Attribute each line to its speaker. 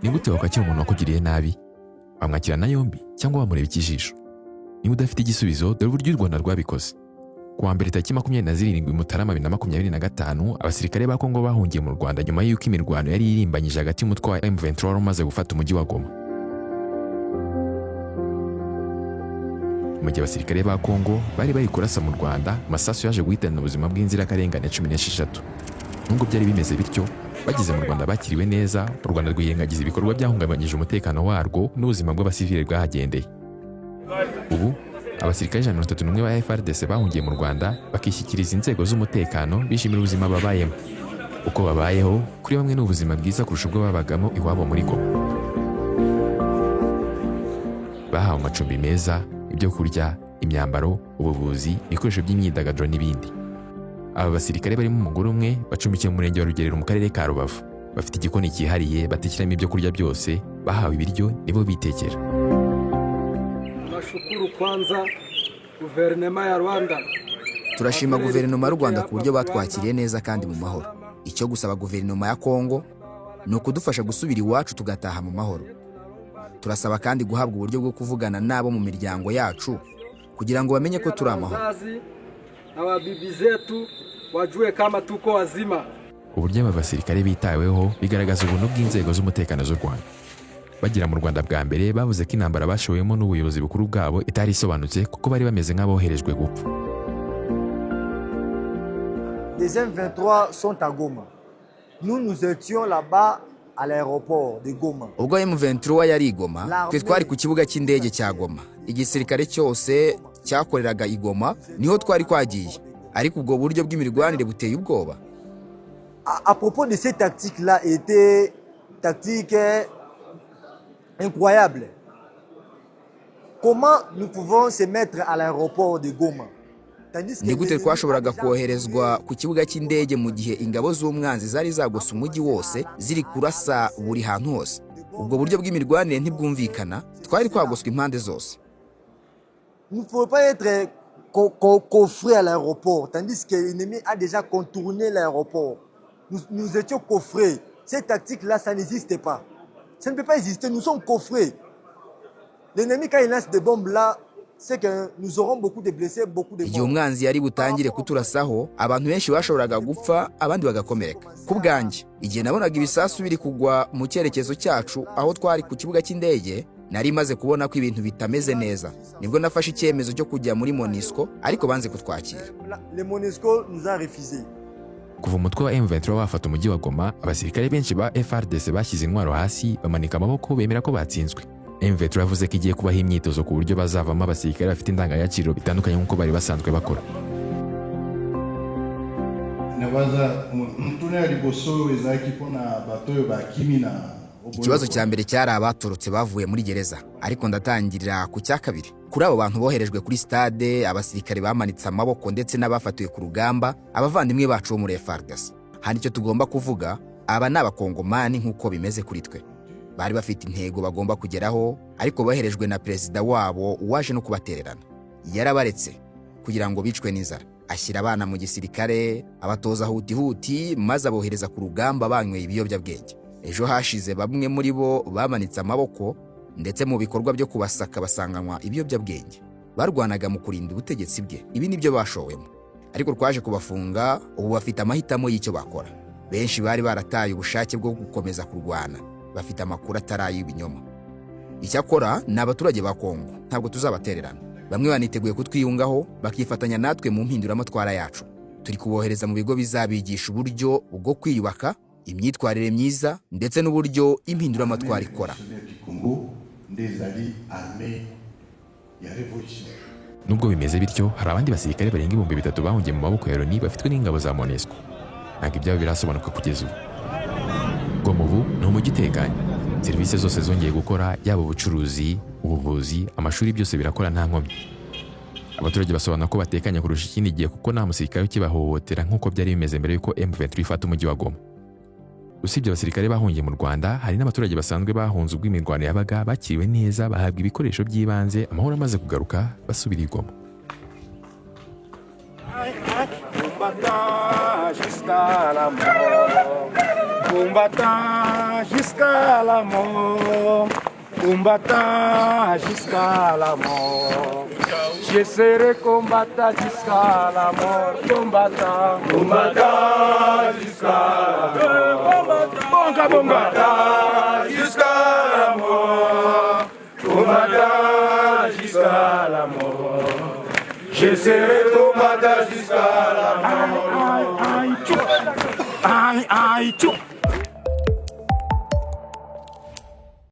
Speaker 1: Ni gute wakwakira umuntu wakugiriye nabi? Bamwakirana yombi cyangwa bamureba ikijisho? Niba udafite igisubizo, dore uburyo u Rwanda rwabikoze. Kuwa mbere tariki 27 Mutarama 2025, abasirikare ba Kongo bahungiye mu Rwanda nyuma y'uko imirwano yari irimbanyije hagati y'umutwe wa M23 wari umaze gufata umujyi wa Goma. Mu gihe abasirikare ba Kongo bari kurasa mu Rwanda, amasasu yaje guhitana ubuzima bw'inzirakarengane 16. Nubwo byari bimeze bityo, bageze mu Rwanda bakiriwe neza, u Rwanda rwirengagiza ibikorwa byahungabanyije umutekano warwo n'ubuzima bw'abasivile bwahagendeye. Ubu abasirikare 131 ba FARDC bahungiye mu Rwanda bakishyikiriza inzego z'umutekano bishimira ubuzima babayemo. Uko babayeho kuri bamwe n'ubuzima bwiza kurusha ubwo babagamo iwabo muri Goma. Bahawe amacumbi meza, ibyo kurya, imyambaro, ubuvuzi, ibikoresho by'imyidagaduro n'ibindi. Aba basirikare barimo umugore umwe bacumbikiye mu murenge wa Rugerero mu karere ka Rubavu. Bafite igikoni cyihariye batekeramo ibyo kurya byose, bahawe ibiryo nibo bitekera.
Speaker 2: Nashukuru kwanza guverinoma ya Rwanda.
Speaker 3: Turashima guverinoma y'u Rwanda ku buryo batwakiriye neza kandi mu mahoro. Icyo gusaba guverinoma ya Kongo ni ukudufasha gusubira iwacu tugataha mu mahoro. Turasaba kandi guhabwa uburyo bwo kuvugana nabo mu miryango yacu kugira ngo bamenye ko turi amahoro.
Speaker 2: Ababibi zetu wajue kama tuko wazima.
Speaker 1: Uburyo aba basirikare bitaweho bigaragaza ubuntu bw'inzego z'umutekano z'u Rwanda. Bagira mu Rwanda bwa mbere bavuze ko intambara bashoyemo n'ubuyobozi bukuru bwabo itari isobanutse kuko bari bameze nk'aboherejwe gupfa.
Speaker 4: Les M23 sont à Goma. Nous étions là-bas à l'aéroport de Goma.
Speaker 3: Ubwo M23 yari Goma, twe twari ku kibuga cy'indege cya Goma. Igisirikare cyose cyakoreraga i Goma niho twari kwagiye. Ariko ubwo buryo bw'imirwanire buteye ubwoba.
Speaker 4: À propos de cette tactique-là était tactique incroyable. Comment nous pouvons se mettre à l'aéroport de Goma?
Speaker 3: Ni gute twashoboraga koherezwa ku kibuga cy'indege mu gihe ingabo z'umwanzi zari zagose umujyi wose ziri kurasa buri hantu hose? Ubwo buryo bw'imirwanire ntibwumvikana, twari kwagoswa impande zose.
Speaker 4: Nous ne pouvons pas être coffrés à l'aéroport, tandis que l'ennemi a déjà contourné l'aéroport. Nous étions coffrés. Cette tactique-là, ça n'existe pas. Ça ne peut pas exister, nous sommes coffrés. L'ennemi, quand il lance des bombes là, c'est que nous aurons beaucoup de blessés, beaucoup de morts.
Speaker 3: Igihe umwanzi yari butangire kuturasaho, abantu benshi bashoboraga gupfa, abandi bagakomereka. Ku bwanjye, igihe nabonaga ibisasu biri kugwa mu cyerekezo cyacu aho twari ku kibuga cy'indege, nari maze kubona ko ibintu bitameze neza. Nibwo nafashe icyemezo cyo kujya muri MONUSCO, ariko banze kutwakira.
Speaker 4: Le MONUSCO nous a refusé.
Speaker 1: Kuva umutwe wa M23 wafata umujyi wa Goma, abasirikare benshi ba FARDC bashyize intwaro hasi, bamanika amaboko bemera ko batsinzwe. M23 yavuze ko igiye kubaha imyitozo ku buryo bazavamo abasirikare bafite indangagaciro bitandukanye nk'uko bari basanzwe bakora.
Speaker 3: Ikibazo cya mbere cyari abaturutse bavuye muri gereza, ariko ndatangirira ku cya kabiri. Kuri abo bantu boherejwe kuri stade, abasirikare bamanitse amaboko ndetse n'abafatiwe ku rugamba, abavandimwe bacu bo muri FARDC. Hano icyo tugomba kuvuga, aba ni abakongomani nk'uko bimeze kuri twe. Bari bafite intego bagomba kugeraho, ariko boherejwe na perezida wabo waje no kubatererana. Yarabaretse kugira ngo bicwe n'inzara. Ashyira abana mu gisirikare, abatoza huti maze abohereza ku rugamba banyweye ibiyobyabwenge. Ejo hashize bamwe muri bo bamanitse amaboko, ndetse mu bikorwa byo kubasaka basanganywa ibiyobyabwenge. Barwanaga mu kurinda ubutegetsi bwe. Ibi nibyo bashowemo. Ariko twaje kubafunga, ubu bafite amahitamo y'icyo bakora. Benshi bari barataye ubushake bwo gukomeza kurwana. Bafite amakuru ataraye ibinyoma. Icyakora ni abaturage ba Kongo, ntabwo tuzabatererana. Bamwe baniteguye kutwiyungaho bakifatanya natwe mu mpinduramatwara yacu. Turi kubohereza mu bigo bizabigisha uburyo bwo kwiyubaka, imyitwarire myiza ndetse n'uburyo impinduramatwara ikora.
Speaker 1: Nubwo bimeze bityo, hari abandi basirikare barenga 3,000 bahungiye mu maboko ya Loni bafitwe n'ingabo za MONUSCO. Ntabwo ibyabo birasobanuka kugeza ubu. Goma ubu ni umujyi utekanye. Serivisi zose zongeye gukora, yaba ubucuruzi, ubuvuzi, amashuri byose birakora nta nkomyi. Abaturage basobanura ko batekanye kurusha ikindi gihe kuko nta musirikare ukibahohotera nk'uko byari bimeze mbere y'uko M23 ifata umujyi wa Goma. Usibye abasirikare bahungiye mu Rwanda, hari n'abaturage basanzwe bahunze ubwo imirwano yabaga bakiriwe neza, bahabwa ibikoresho by'ibanze, amahoro amaze kugaruka basubira i Goma.
Speaker 5: combattant jusqu'à la mort, combattant jusqu'à la mort. Je serai combattant jusqu'à la mort, combattant, combattant jusqu'à la mort, combattant jusqu'à la mort, combattant jusqu'à la mort. Je serai combattant jusqu'à la mort. Aïe, aïe, aïe, aïe,